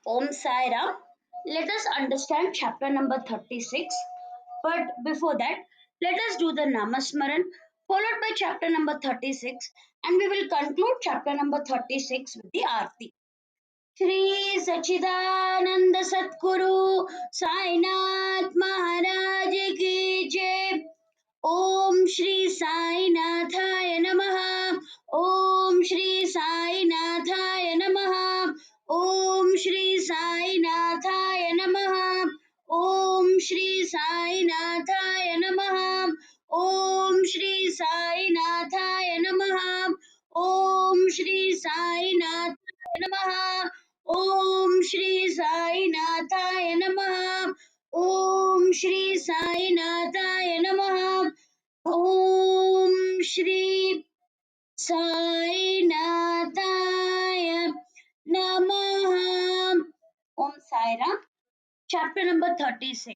Om Sai Ram. Let us understand chapter number 36. But before that, let us do the Namasmaran, followed by chapter number 36, and we will conclude chapter number 36 with the Aarti. Shri Sachidananda Satguru Sainath Maharaj Ki Jai. Om Shri Sai Nathaya Namaha. Om Shri Sai Nathaya Namaha. Om Shri Sai Nathaya Namaha. Om Shri Sai Nathaya Namaha. Om Shri Sai Nathaya Namaha. Om Shri Sai Nathaya Namaha. Om Shri Sai Nathaya Namaha. Om Shri Sai Nathaya Namaha. Om Shri Sai Nathaya Namaha. Om Sai Ram. Chapter number 36.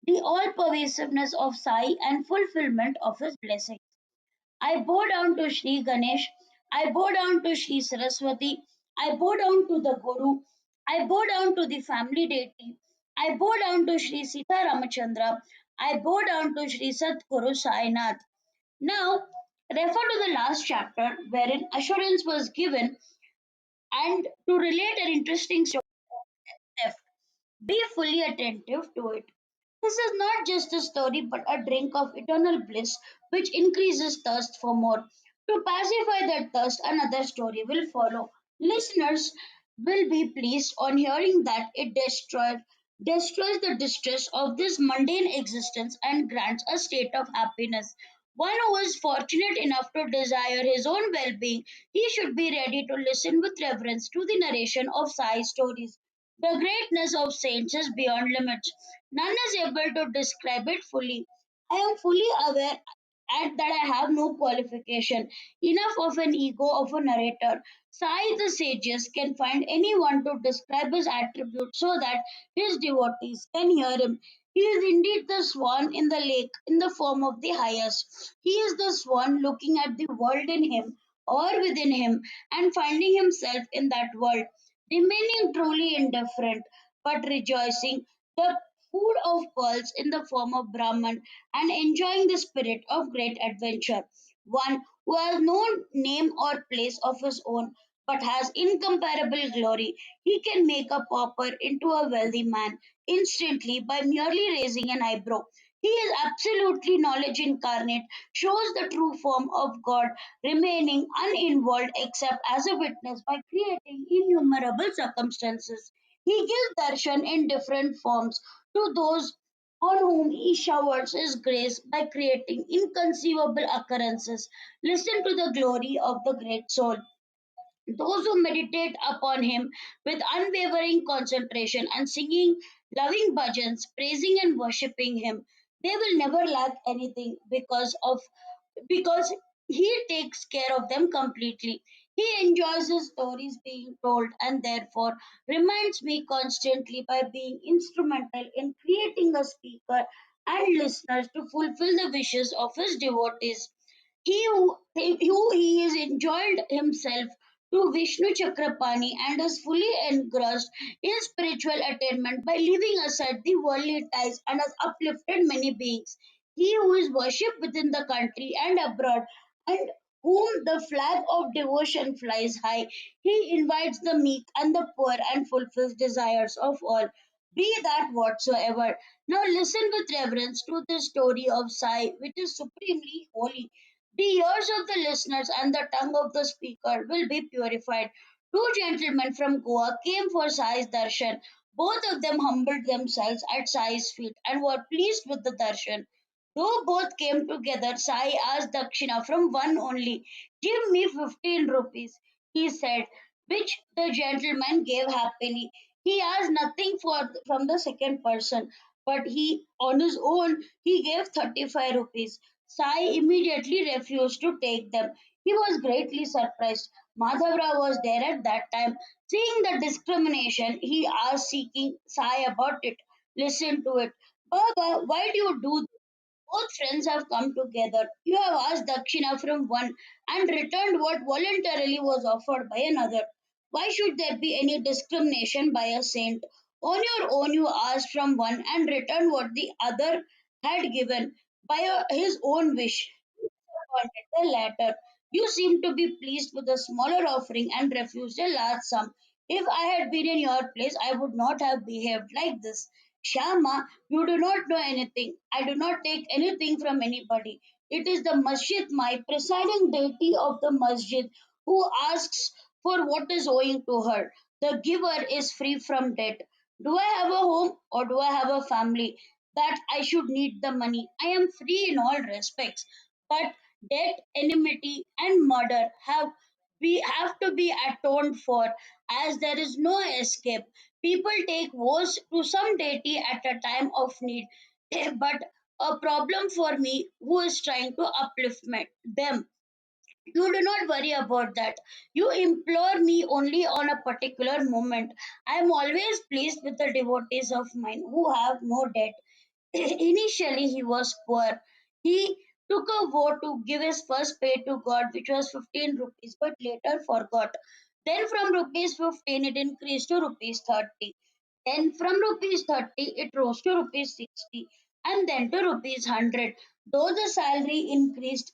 The all pervasiveness of Sai and fulfillment of his blessings. I bow down to Shri Ganesh. I bow down to Shri Saraswati. I bow down to the Guru. I bow down to the family deity. I bow down to Shri Sita Ramachandra. I bow down to Shri Satguru Sainath. Now, refer to the last chapter wherein assurance was given and to relate an interesting story of theft. Be fully attentive to it. This is not just a story but a drink of eternal bliss which increases thirst for more. To pacify that thirst, another story will follow. Listeners will be pleased on hearing that it destroys the distress of this mundane existence and grants a state of happiness. One who is fortunate enough to desire his own well being, he should be ready to listen with reverence to the narration of Sai stories. The greatness of saints is beyond limits. None is able to describe it fully. I am fully aware and that I have no qualification. Enough of an ego of a narrator. Sai the sages can find anyone to describe his attributes so that his devotees can hear him. He is indeed the swan in the lake in the form of the highest. He is the swan looking at the world in him or within him and finding himself in that world, remaining truly indifferent but rejoicing the food of pearls in the form of Brahman and enjoying the spirit of great adventure. One who has no name or place of his own but has incomparable glory. He can make a pauper into a wealthy man instantly by merely raising an eyebrow. He is absolutely knowledge incarnate, shows the true form of God, remaining uninvolved except as a witness by creating innumerable circumstances. He gives darshan in different forms to those on whom he showers his grace by creating inconceivable occurrences. Listen to the glory of the great soul. Those who meditate upon him with unwavering concentration and singing loving bhajans, praising and worshipping him, they will never lack anything because he takes care of them completely. He enjoys his stories being told and therefore reminds me constantly by being instrumental in creating a speaker and listeners to fulfill the wishes of his devotees. Who he is enjoyed himself to Vishnu Chakrapani and is fully engrossed in spiritual attainment by leaving aside the worldly ties and has uplifted many beings. He who is worshipped within the country and abroad and whom the flag of devotion flies high, he invites the meek and the poor and fulfills desires of all, be that whatsoever. Now listen with reverence to the story of Sai, which is supremely holy. The ears of the listeners and the tongue of the speaker will be purified. Two gentlemen from Goa came for Sai's darshan. Both of them humbled themselves at Sai's feet and were pleased with the darshan. Though both came together, Sai asked Dakshina from one only. Give me 15 rupees, he said, which the gentleman gave happily. He asked nothing from the second person, but on his own, he gave 35 rupees. Sai immediately refused to take them. He was greatly surprised. Madhavrao was there at that time. Seeing the discrimination, he asked seeking Sai about it. Listen to it. Baba, why do you do this? Both friends have come together. You have asked Dakshina from one and returned what voluntarily was offered by another. Why should there be any discrimination by a saint? On your own, you asked from one and returned what the other had given by his own wish. Disappointed the latter. You seem to be pleased with a smaller offering and refused a large sum. If I had been in your place, I would not have behaved like this. Shama, you do not know anything. I do not take anything from anybody. It is the masjid, my presiding deity of the masjid, who asks for what is owing to her. The giver is free from debt. Do I have a home or do I have a family that I should need the money? I am free in all respects. But debt, enmity, and murder we have to be atoned for, as there is no escape. People take vows to some deity at a time of need, but a problem for me who is trying to uplift them. You do not worry about that. You implore me only on a particular moment. I am always pleased with the devotees of mine who have no debt. Initially, he was poor. He took a vow to give his first pay to God, which was 15 rupees, but later forgot. Then from rupees 15, it increased to rupees 30. Then from rupees 30, it rose to rupees 60, and then to rupees 100. Though the salary increased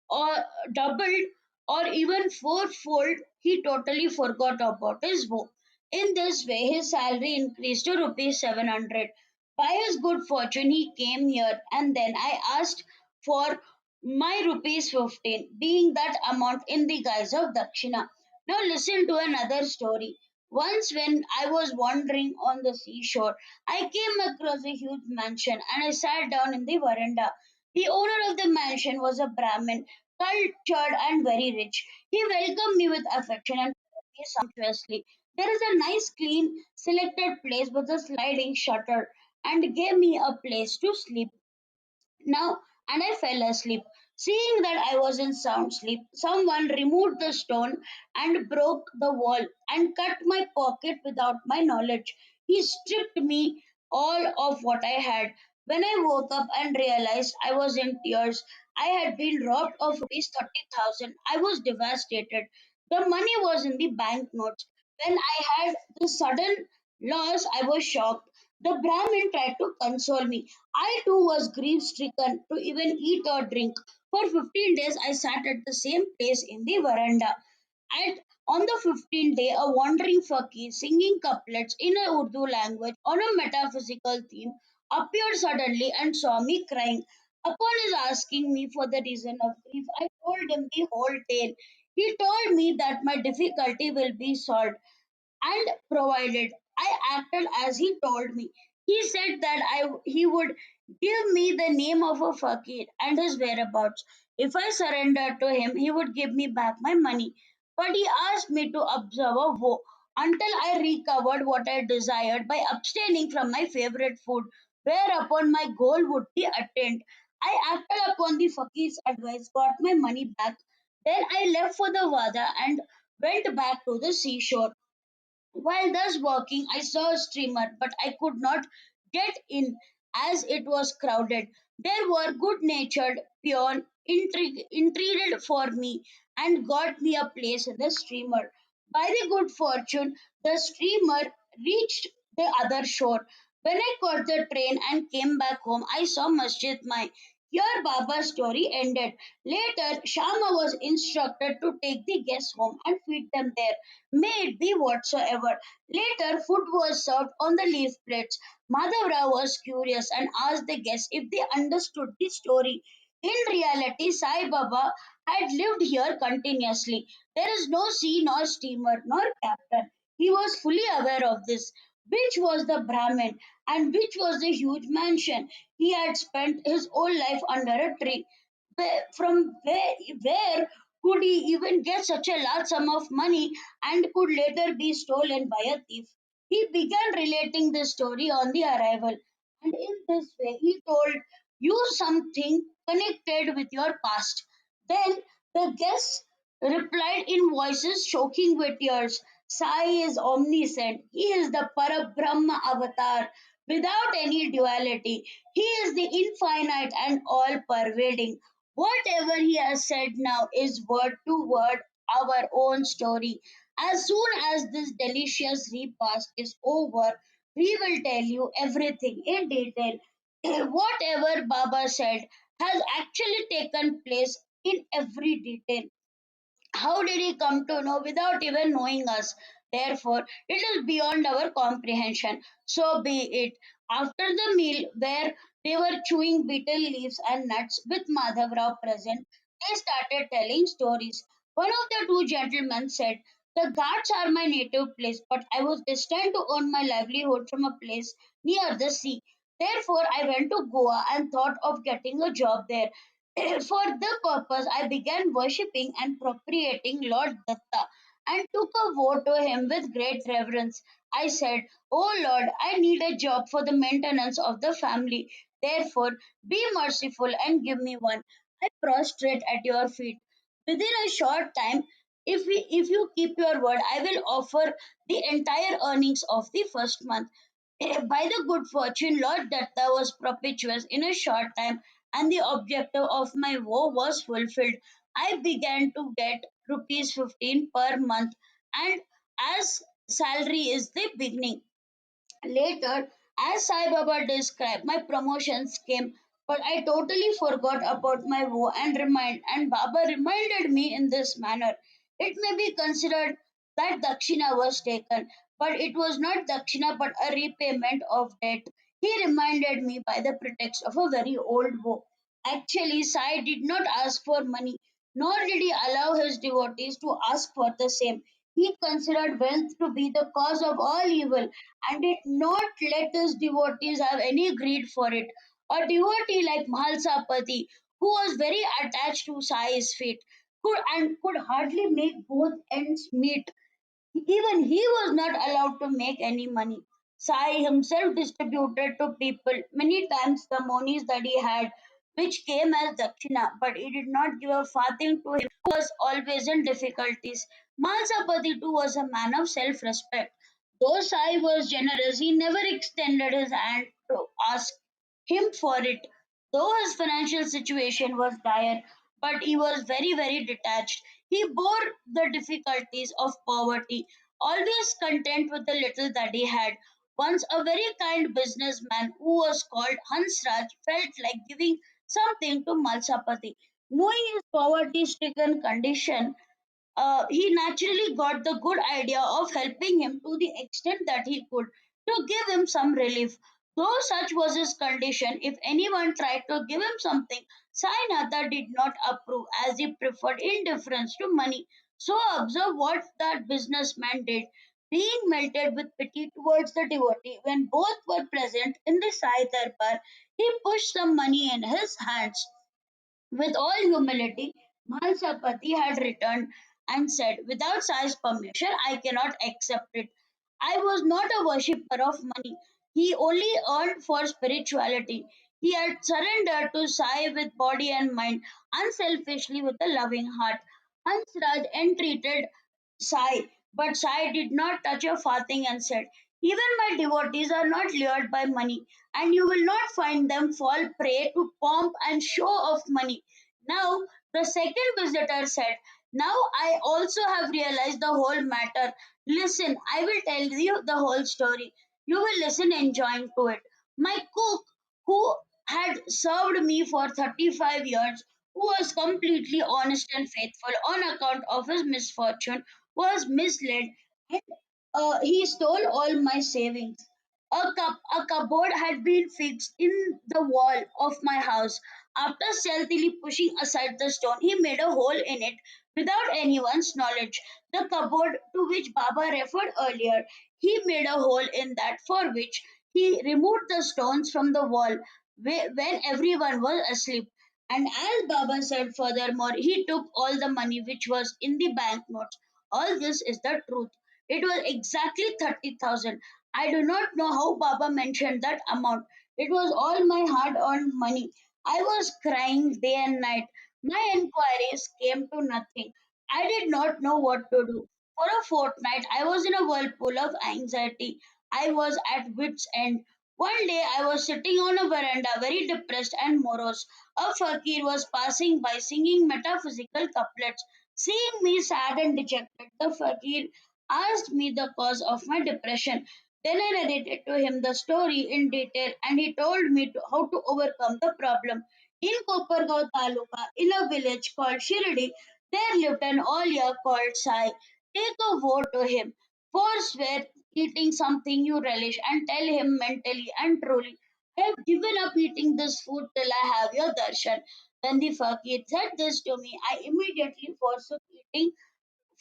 or doubled or even fourfold, he totally forgot about his vow. In this way, his salary increased to rupees 700. By his good fortune, he came here, and then I asked for my rupees 15, being that amount in the guise of dakshina. Now, listen to another story. Once, when I was wandering on the seashore, I came across a huge mansion and I sat down in the veranda. The owner of the mansion was a Brahmin, cultured and very rich. He welcomed me with affection and fed me sumptuously. There is a nice, clean, selected place with a sliding shutter and gave me a place to sleep. Now, and I fell asleep. Seeing that I was in sound sleep, someone removed the stone and broke the wall and cut my pocket without my knowledge. He stripped me all of what I had. When I woke up and realized I was in tears, I had been robbed of rupees 30,000. I was devastated. The money was in the banknotes. When I had the sudden loss, I was shocked. The Brahmin tried to console me. I too was grief stricken to even eat or drink. For 15 days, I sat at the same place in the veranda. And on the 15th day, a wandering fakir singing couplets in a Urdu language on a metaphysical theme appeared suddenly and saw me crying. Upon his asking me for the reason of grief, I told him the whole tale. He told me that my difficulty will be solved and provided I acted as he told me. He said that he would give me the name of a fakir and his whereabouts. If I surrendered to him, he would give me back my money. But he asked me to observe a vow until I recovered what I desired by abstaining from my favorite food, whereupon my goal would be attained. I acted upon the fakir's advice, got my money back. Then I left for the Wada and went back to the seashore. While thus walking, I saw a steamer, but I could not get in as it was crowded. There were good natured peon intrigued for me and got me a place in the steamer. By the good fortune, the steamer reached the other shore. When I caught the train and came back home, I saw Masjid Mai. Here Baba's story ended. Later, Shama was instructed to take the guests home and feed them there, may it be whatsoever. Later, food was served on the leaf plates. Madhavra was curious and asked the guests if they understood the story. In reality, Sai Baba had lived here continuously. There is no sea, nor steamer, nor captain. He was fully aware of this. Which was the Brahmin and which was the huge mansion he had spent his whole life under a tree? Where could he even get such a large sum of money and could later be stolen by a thief? He began relating the story on the arrival, and in this way he told you something connected with your past. Then the guests replied in voices choking with tears. Sai is omniscient. He is the Parabrahma avatar without any duality. He is the infinite and all pervading. Whatever he has said now is word to word our own story. As soon as this delicious repast is over, we will tell you everything in detail. Whatever Baba said has actually taken place in every detail. How did he come to know without even knowing us? Therefore, it is beyond our comprehension. So be it. After the meal, where they were chewing betel leaves and nuts with Madhavrao present, they started telling stories. One of the two gentlemen said, "The Ghats are my native place, but I was destined to earn my livelihood from a place near the sea. Therefore, I went to Goa and thought of getting a job there. For the purpose, I began worshipping and propitiating Lord Datta and took a vow to him with great reverence. I said, "Oh Lord, I need a job for the maintenance of the family. Therefore, be merciful and give me one. I prostrate at your feet. Within a short time, if you keep your word, I will offer the entire earnings of the first month." By the good fortune, Lord Datta was propitious in a short time, and the objective of my woe was fulfilled. I began to get rupees 15 per month, and as salary is the beginning. Later, as Sai Baba described, my promotions came, but I totally forgot about my woe and Baba reminded me in this manner. It may be considered that Dakshina was taken, but it was not Dakshina but a repayment of debt. He reminded me by the pretext of a very old woe. Actually, Sai did not ask for money, nor did he allow his devotees to ask for the same. He considered wealth to be the cause of all evil and did not let his devotees have any greed for it. A devotee like Mahalsapati, who was very attached to Sai's feet, could hardly make both ends meet. Even he was not allowed to make any money. Sai himself distributed to people many times the monies that he had, which came as dakshina, but he did not give a farthing to him who was always in difficulties. Malsapati too was a man of self respect. Though Sai was generous, he never extended his hand to ask him for it. Though his financial situation was dire, but he was very, very detached. He bore the difficulties of poverty, always content with the little that he had. Once a very kind businessman who was called Hansraj felt like giving something to Malsapati. Knowing his poverty stricken condition, he naturally got the good idea of helping him to the extent that he could to give him some relief. Though such was his condition, if anyone tried to give him something, Sainatha did not approve as he preferred indifference to money. So observe what that businessman did. Being melted with pity towards the devotee when both were present in the Sai Darbar, he pushed some money in his hands. With all humility, Mahalsapati had returned and said, "Without Sai's permission, I cannot accept it. I was not a worshipper of money. He only earned for spirituality. He had surrendered to Sai with body and mind, unselfishly with a loving heart." Hansraj entreated Sai, but Sai did not touch a farthing and said, "Even my devotees are not lured by money, and you will not find them fall prey to pomp and show of money." Now, the second visitor said, "Now I also have realized the whole matter. Listen, I will tell you the whole story. You will listen enjoying to it. My cook, who had served me for 35 years, who was completely honest and faithful on account of his misfortune, was misled and he stole all my savings. A cupboard had been fixed in the wall of my house. After stealthily pushing aside the stone, he made a hole in it without anyone's knowledge. The cupboard to which Baba referred earlier, he made a hole in that for which he removed the stones from the wall when everyone was asleep. And as Baba said furthermore, he took all the money which was in the banknotes. All this is the truth. It was exactly 30,000. I do not know how Baba mentioned that amount. It was all my hard earned money. I was crying day and night. My inquiries came to nothing. I did not know what to do. For a fortnight, I was in a whirlpool of anxiety. I was at wit's end. One day, I was sitting on a veranda, very depressed and morose. A fakir was passing by singing metaphysical couplets. Seeing me sad and dejected, the fakir asked me the cause of my depression. Then I narrated to him the story in detail and he told me how to overcome the problem. In Kopargaon Taluka, in a village called Shirdi, there lived an Olya called Sai. Take a vow to him. Forswear eating something you relish and tell him mentally and truly, I have given up eating this food till I have your darshan. When the fakir said this to me, I immediately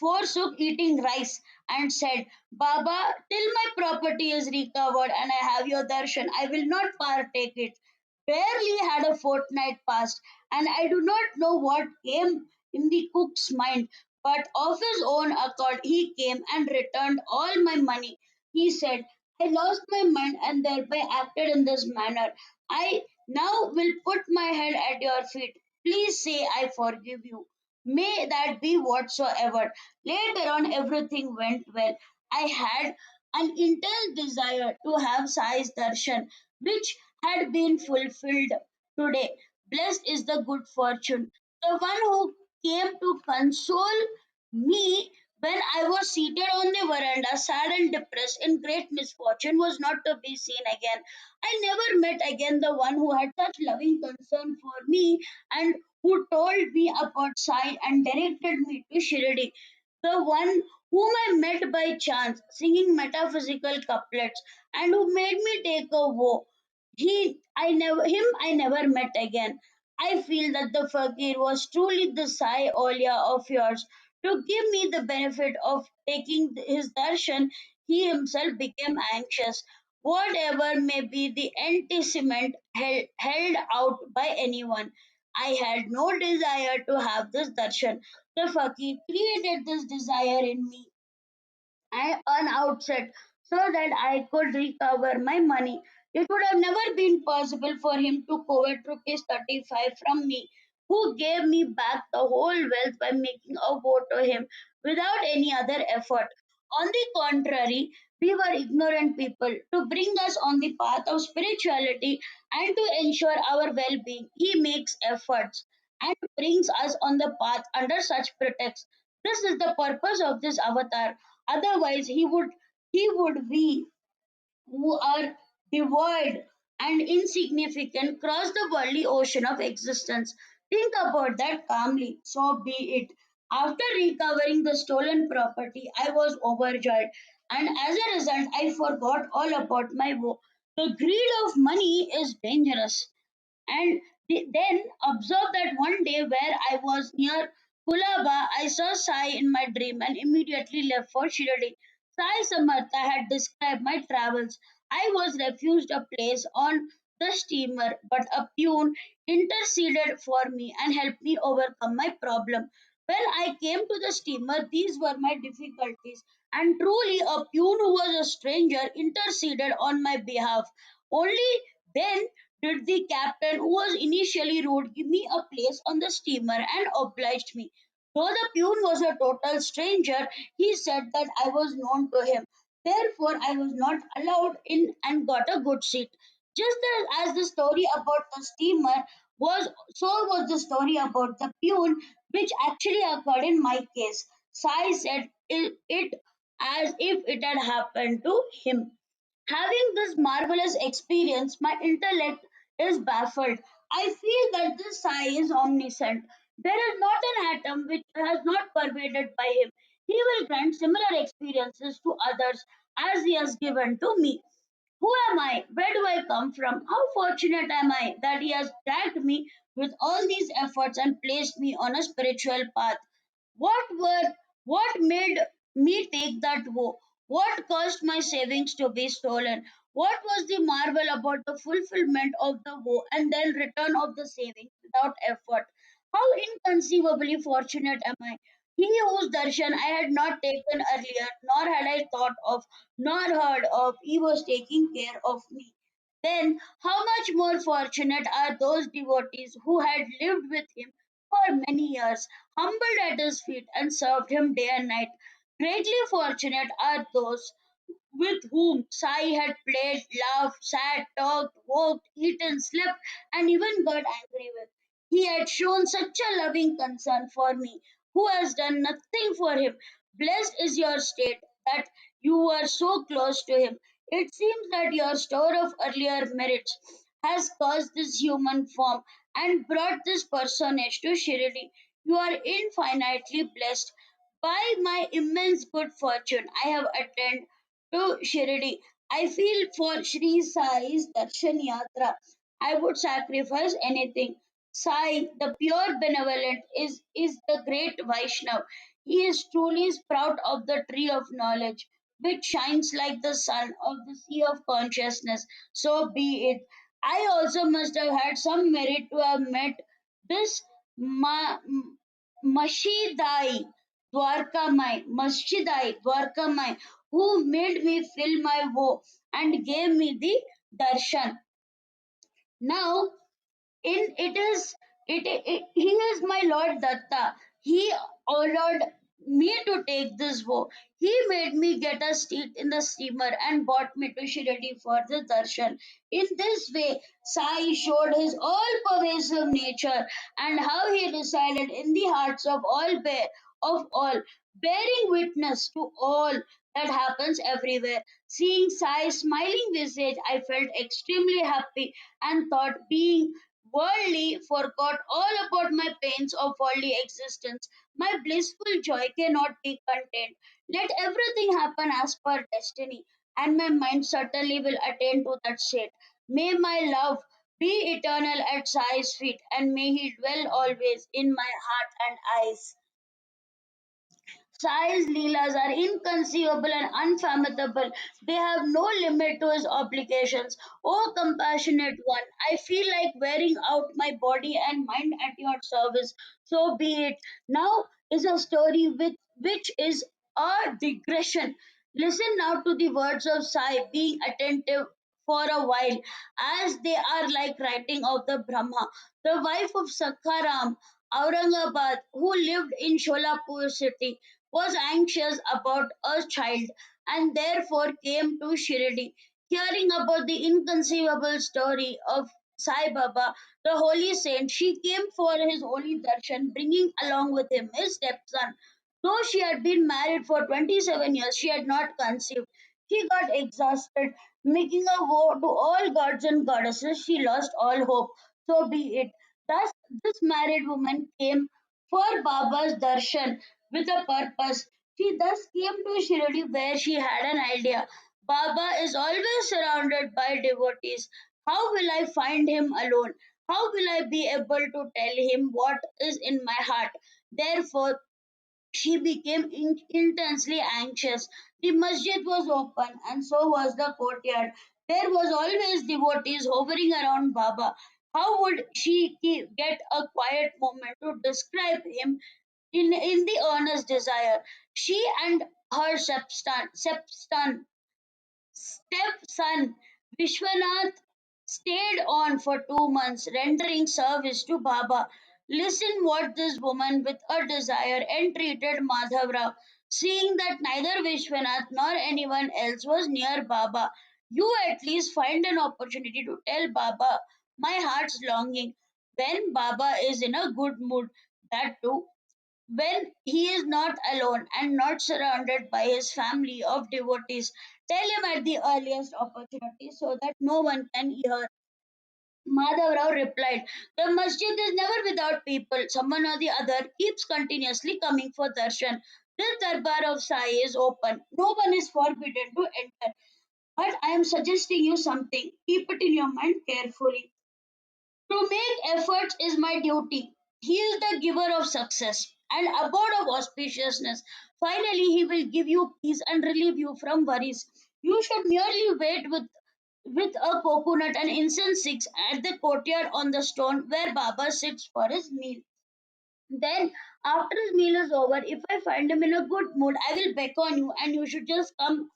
forsook eating rice and said, Baba, till my property is recovered and I have your darshan, I will not partake it. Barely had a fortnight passed, and I do not know what came in the cook's mind, but of his own accord he came and returned all my money. He said, I lost my mind and thereby acted in this manner. I now will put my head at your feet. Please say I forgive you. May that be whatsoever. Later on, everything went well. I had an intense desire to have Sai's darshan, which had been fulfilled today. Blessed is the good fortune, the one who came to console me when I was seated on the veranda, sad and depressed in great misfortune, was not to be seen again. I never met again the one who had such loving concern for me and who told me about Sai and directed me to Shirdi, the one whom I met by chance singing metaphysical couplets and who made me take a vow. I never met again. I feel that the fakir was truly the Sai Olia of yours. To give me the benefit of taking his darshan, he himself became anxious. Whatever may be the antecedent held out by anyone, I had no desire to have this darshan. The fakir created this desire in me an outset so that I could recover my money. It would have never been possible for him to covet rupees 35 from me, who gave me back the whole wealth by making a vote to him without any other effort. On the contrary, we were ignorant people. To bring us on the path of spirituality and to ensure our well being, he makes efforts and brings us on the path under such pretext. This is the purpose of this avatar. Otherwise, he would we who are devoid and insignificant cross the worldly ocean of existence. Think about that calmly. So be it. After recovering the stolen property, I was overjoyed, and as a result, I forgot all about my woe. The greed of money is dangerous. And then observe that one day where I was near Kulaba, I saw Sai in my dream and immediately left for Shirdi. Sai Samartha had described my travels. I was refused a place on the steamer, but a peon interceded for me and helped me overcome my problem. When I came to the steamer, these were my difficulties, and truly a peon who was a stranger interceded on my behalf. Only then did the captain, who was initially rude, give me a place on the steamer and obliged me. Though the peon was a total stranger, he said that I was known to him. Therefore, I was not allowed in and got a good seat. Just as the story about the steamer was, so was the story about the peon, which actually occurred in my case. Sai said it as if it had happened to him. Having this marvelous experience, my intellect is baffled. I feel that this Sai is omniscient. There is not an atom which has not pervaded by him. He will grant similar experiences to others as he has given to me. Who am I? Where do I come from? How fortunate am I that he has dragged me with all these efforts and placed me on a spiritual path? What made me take that vow? What caused my savings to be stolen? What was the marvel about the fulfillment of the vow and then return of the savings without effort? How inconceivably fortunate am I? He whose darshan I had not taken earlier, nor had I thought of, nor heard of, he was taking care of me. Then, how much more fortunate are those devotees who had lived with him for many years, humbled at his feet, and served him day and night. Greatly fortunate are those with whom Sai had played, laughed, sat, talked, walked, eaten, slept, and even got angry with. He had shown such a loving concern for me, who has done nothing for him. Blessed is your state. that you were so close to him. It seems that your store of earlier merits has caused this human form and brought this personage to Shirdi. You are infinitely blessed. By my immense good fortune, I have attained to Shirdi. I feel for Shri Sai's Darshan Yatra. I would sacrifice anything. Sai, the pure benevolent, is the great Vaishnav. He is truly proud of the tree of knowledge, which shines like the sun of the sea of consciousness. So be it. I also must have had some merit to have met this Mashidai Dwarkamai, who made me feel my woe and gave me the darshan. Now, in it he is my lord Datta. He ordered me to take this vow. He made me get a seat in the steamer and brought me to Shirdi for the darshan. In this way, Sai showed his all-pervasive nature and how he resided in the hearts of all, bearing witness to all that happens everywhere. Seeing Sai's smiling visage, I felt extremely happy and thought, being worldly, forgot all about my pains of worldly existence. My blissful joy cannot be contained. Let everything happen as per destiny, and my mind certainly will attain to that state. May my love be eternal at Sai's feet, and may he dwell always in my heart and eyes. Sai's Leelas are inconceivable and unfathomable. They have no limit to his obligations. O compassionate one, I feel like wearing out my body and mind at your service. So be it. Now is a story which is a digression. Listen now to the words of Sai, being attentive for a while, as they are like writing of the Brahma, the wife of Sakharam, Aurangabad, who lived in Sholapur city, was anxious about a child and therefore came to Shirdi. Hearing about the inconceivable story of Sai Baba, the holy saint, she came for his holy darshan, bringing along with him his stepson. Though she had been married for 27 years, she had not conceived. She got exhausted, making a vow to all gods and goddesses. She lost all hope. So be it. Thus, this married woman came for Baba's darshan with a purpose. She thus came to Shirdi where she had an idea. Baba is always surrounded by devotees. How will I find him alone? How will I be able to tell him what is in my heart? Therefore, she became intensely anxious. The masjid was open and so was the courtyard. There was always devotees hovering around Baba. How would she get a quiet moment to describe him in the earnest desire? She and her stepson Vishwanath stayed on for 2 months, rendering service to Baba. Listen what this woman with a desire entreated Madhavrao, seeing that neither Vishwanath nor anyone else was near Baba. You at least find an opportunity to tell Baba my heart's longing when Baba is in a good mood. That too when he is not alone and not surrounded by his family of devotees. Tell him at the earliest opportunity so that no one can hear. Madhav Rao replied, the masjid is never without people. Someone or the other keeps continuously coming for darshan. This darbar of Sai is open. No one is forbidden to enter. But I am suggesting you something. Keep it in your mind carefully. To make efforts is my duty. He is the giver of success and abode of auspiciousness. Finally, he will give you peace and relieve you from worries. You should merely wait with a coconut and incense sticks at the courtyard on the stone where Baba sits for his meal. Then, after his meal is over, if I find him in a good mood, I will beckon you and you should just come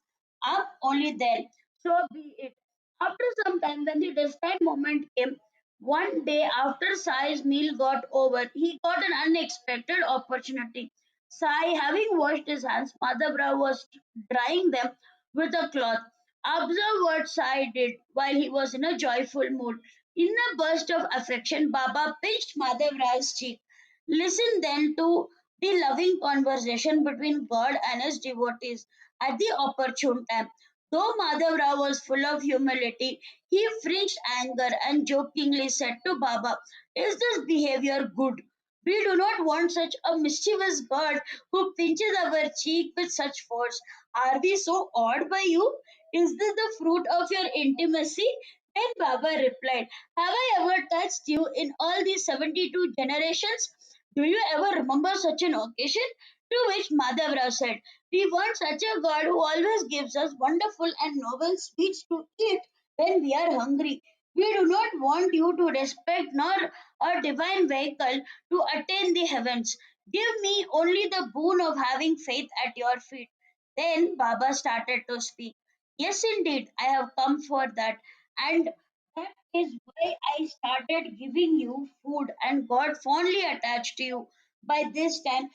up only then. So be it. After some time, when the destined moment came, one day after Sai's meal got over, he got an unexpected opportunity. Sai, having washed his hands, Madhavra was drying them with a cloth. Observe what Sai did while he was in a joyful mood. In a burst of affection, Baba pinched Madhavra's cheek. Listen then to the loving conversation between God and his devotees at the opportune time. Though Madhavrao was full of humility, he fringed anger and jokingly said to Baba, "Is this behavior good? We do not want such a mischievous God who pinches our cheek with such force. Are we so awed by you? Is this the fruit of your intimacy?" Then Baba replied, "Have I ever touched you in all these 72 generations? Do you ever remember such an occasion?" To which Madhavrao said, "We want such a God who always gives us wonderful and noble sweets to eat when we are hungry. We do not want you to respect nor a divine vehicle to attain the heavens. Give me only the boon of having faith at your feet." Then Baba started to speak. "Yes, indeed, I have come for that. And that is why I started giving you food and got fondly attached to you." By this time,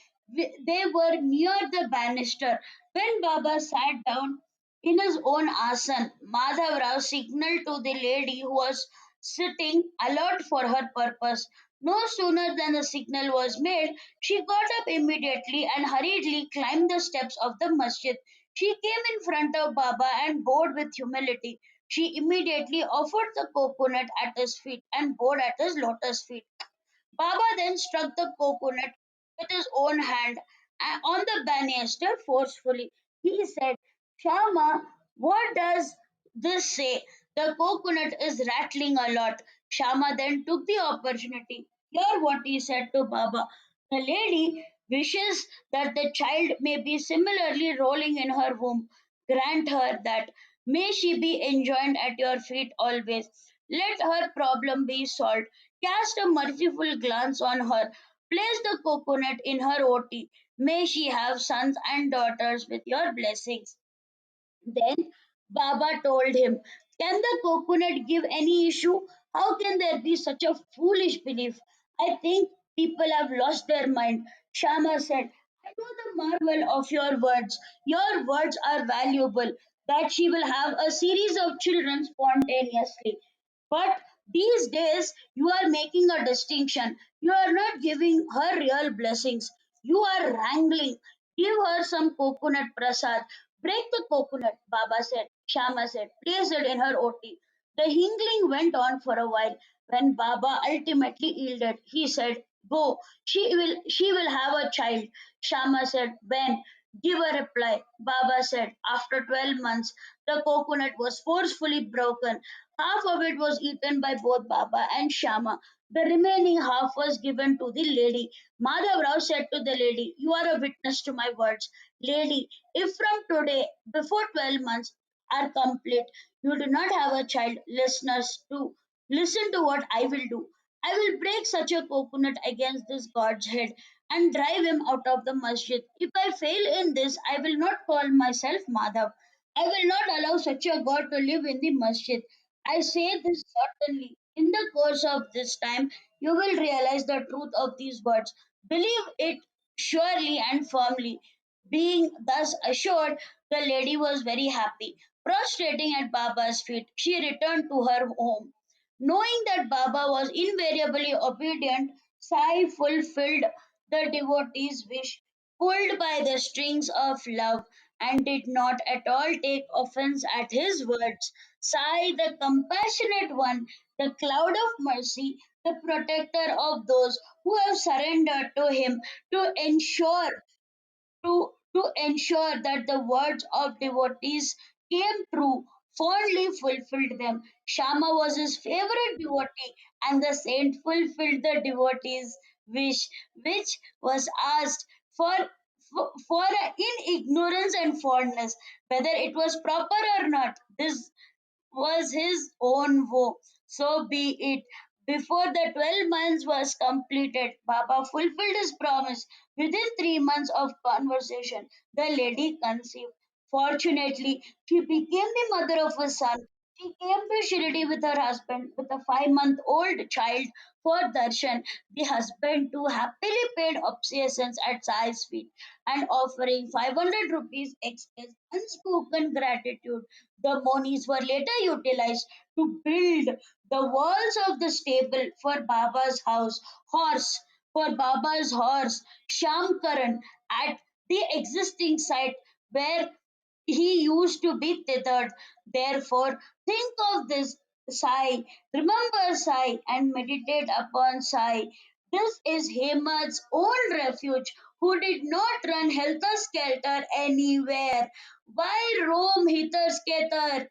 they were near the banister. When Baba sat down in his own asan, Madhav Rao signaled to the lady who was sitting alert for her purpose. No sooner than the signal was made, she got up immediately and hurriedly climbed the steps of the masjid. She came in front of Baba and bowed with humility. She immediately offered the coconut at his feet and bowed at his lotus feet. Baba then struck the coconut with his own hand on the banister forcefully. He said, "Shama, what does this say? The coconut is rattling a lot." Shama then took the opportunity. Hear what he said to Baba. "The lady wishes that the child may be similarly rolling in her womb. Grant her that. May she be enjoined at your feet always. Let her problem be solved. Cast a merciful glance on her. Place the coconut in her OT. May she have sons and daughters with your blessings." Then Baba told him, "Can the coconut give any issue? How can there be such a foolish belief? I think people have lost their mind." Shama said, "I know the marvel of your words. Your words are valuable, that she will have a series of children spontaneously. But these days you are making a distinction. You are not giving her real blessings. You are wrangling. Give her some coconut prasad. Break the coconut," Baba said. Shama said, "Place it in her OT." The hingling went on for a while. When Baba ultimately yielded, he said, "Go, she will have a child." Shama said, "When?" "Give a reply." Baba said, "After 12 months." The coconut was forcefully broken. Half of it was eaten by both Baba and Shama. The remaining half was given to the lady. Madhav Rao said to the lady, "You are a witness to my words. Lady, if from today, before 12 months are complete, you do not have a child, listeners, to listen to what I will do. I will break such a coconut against this God's head and drive him out of the masjid. If I fail in this, I will not call myself Madhav. I will not allow such a God to live in the masjid. I say this certainly. In the course of this time, you will realize the truth of these words. Believe it surely and firmly." Being thus assured, the lady was very happy. Prostrating at Baba's feet, she returned to her home. Knowing that Baba was invariably obedient, Sai fulfilled the devotee's wish, pulled by the strings of love, and did not at all take offense at his words. Sai, the compassionate one, the cloud of mercy, the protector of those who have surrendered to him to ensure that the words of devotees came true, fondly fulfilled them. Shama was his favorite devotee, and the saint fulfilled the devotee's wish, which was asked for in ignorance and fondness, whether it was proper or not. This was his own woe. So be it. Before the 12 months was completed, Baba fulfilled his promise. Within 3 months of conversation, the lady conceived. Fortunately, she became the mother of a son. She came to Shirdi with her husband with a 5-month-old child for darshan. The husband too happily paid obeisance at Sai's feet and offering 500 rupees expressed unspoken gratitude. The monies were later utilized to build the walls of the stable for Baba's house, horse. for Baba's horse Shamkaran at the existing site where he used to be tethered. Therefore, think of this Sai, remember Sai, and meditate upon Sai. This is Hemad's own refuge, who did not run helter skelter anywhere. Why roam hither skelter?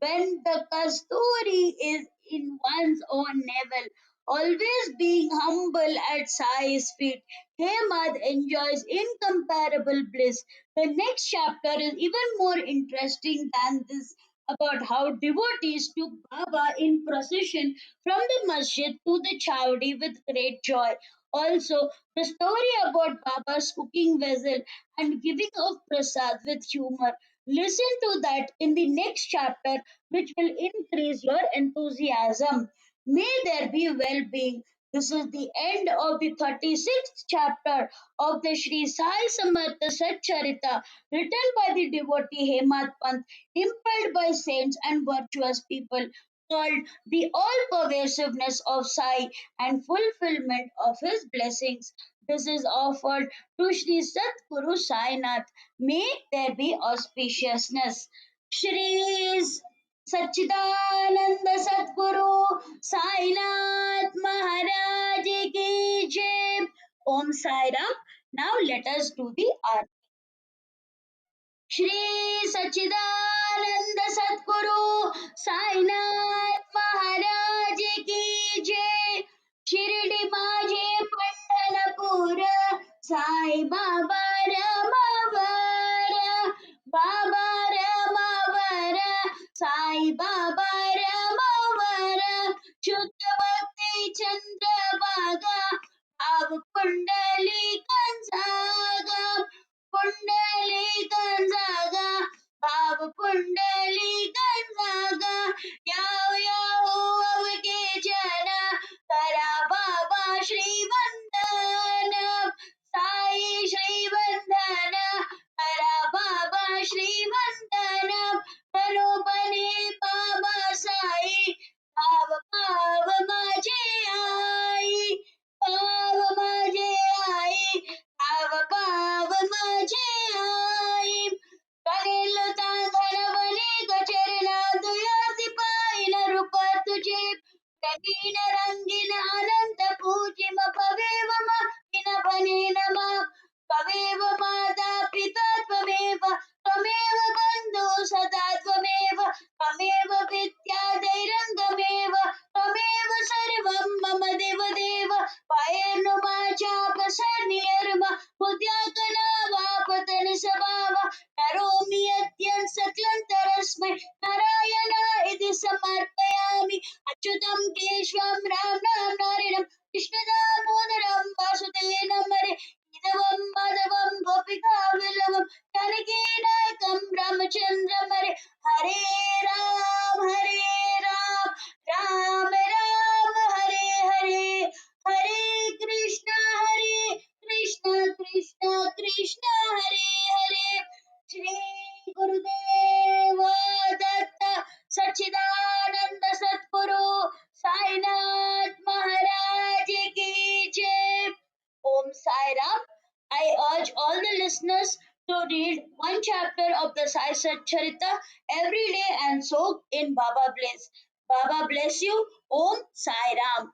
When the Kasturi is in one's own navel, always being humble at Sai's feet, Hemad enjoys incomparable bliss. The next chapter is even more interesting than this, about how devotees took Baba in procession from the masjid to the chowdi with great joy. Also, the story about Baba's cooking vessel and giving of prasad with humor. Listen to that in the next chapter, which will increase your enthusiasm. May there be well being. This is the end of the 36th chapter of the Shri Sai Satcharithra, written by the devotee Hemad Pant, impelled by saints and virtuous people, called the all pervasiveness of Sai and fulfillment of his blessings. This is offered to Shri Satguru Sainath. May there be auspiciousness. Shri Satchidananda Sadguru Sainath Maharaj ki jai. Om Sai Ram. Now let us do the Aarti. Shri Satchidananda Sadguru Sainath Maharaj ki jai. Shirdi Maje Pandhanapura Sai Baba Ramavara Baba Ramavara Sai Baba Ramavara Shuddha Bhakti Chandra Bhaga Bhav Kundali Kansaga Kundali Kansaga Bhav Kundali Kansaga Yao Yao Avke Jana Kara Baba Shri Vandana Sai Shri Vandana Kara Baba Shri Vandana Bano Bane Baba Sai Bhav Bhav Maje Ai Bhav Maje Ai Bhav Bhav Maje Ai कलिलता घन बने गचरना दुयाति pine रूप तुझे प्रवीण रंगिन अनंत पूजिम पवेव इन बने नम पवेव माता पिता त्वमेव त्वमेव बन्धु सदा त्वमेव त्वमेव विद्या दैरङ्गमेव त्वमेव सर्वं मम देव देव पायर्नु प्रसन्नियर्म बुद्ध्याकना वापतन स्वभाव करोमि यद्यं सकलन्तरस्मै नारायण इति समर्पयामि अच्युतं केशवं राम राम नारायणं कृष्णदामोदरं वासुदेवं हरे इदवं माधवं गोपिका विलवं जानकीनायकं रामचन्द्रं हरे हरे राम राम राम हरे हरे हरे कृष्ण कृष्ण कृष्ण हरे हरे श्री गुरुदेव दत्त सच्चिदानंद सद्गुरु साईनाथ महाराज की जय. Om Sai Ram. I urge all the listeners to read one chapter of the Sai Satcharithra every day and soak in Baba bliss. Baba bless you. Om Sai Ram.